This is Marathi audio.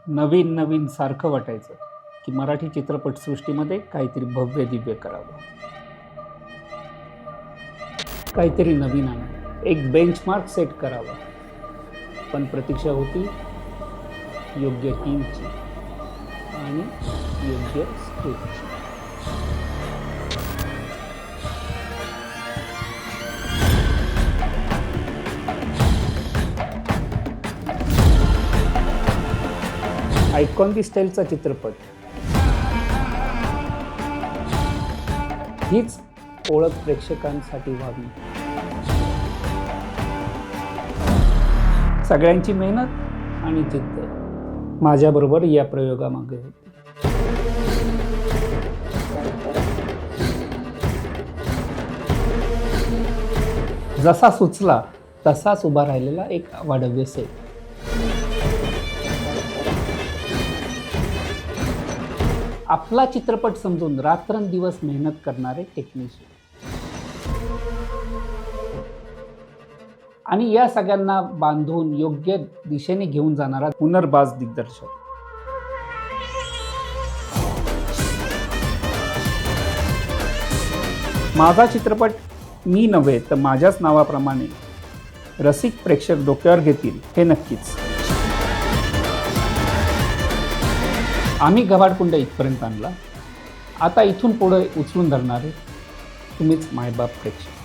नवीन नवीन सारखं वाटायचं की मराठी चित्रपटसृष्टीमध्ये काहीतरी भव्य दिव्य करावं, काहीतरी नवीन आणावं, एक बेंचमार्क सेट करावा. पण प्रतीक्षा होती योग्य टीमची आणि योग्य स्क्रिप्टची. आयकॉन दी स्टाईलचा चित्रपट हीच ओळख प्रेक्षकांसाठी व्हावी. सगळ्यांची मेहनत आणि जिद्द माझ्याबरोबर या प्रयोगामागे होती. जसा सुचला तसाच उभा राहिलेला एक वाढव्य सेट. आपला चित्रपट समजून रात्रंदिवस मेहनत करणारे टेक्निशियन आणि या सगळ्यांना बांधून योग्य दिशेने घेऊन जाणारा हुनरबाज दिग्दर्शक. माझा चित्रपट मी नव्हे तर माझ्याच नावाप्रमाणे रसिक प्रेक्षक डोक्यावर घेतील हे नक्कीच. आम्ही गव्हाडकुंड इथपर्यंत आणला, आता इथून पुढे उचलून धरणारे तुम्हीच मायबाप प्रेक्षक.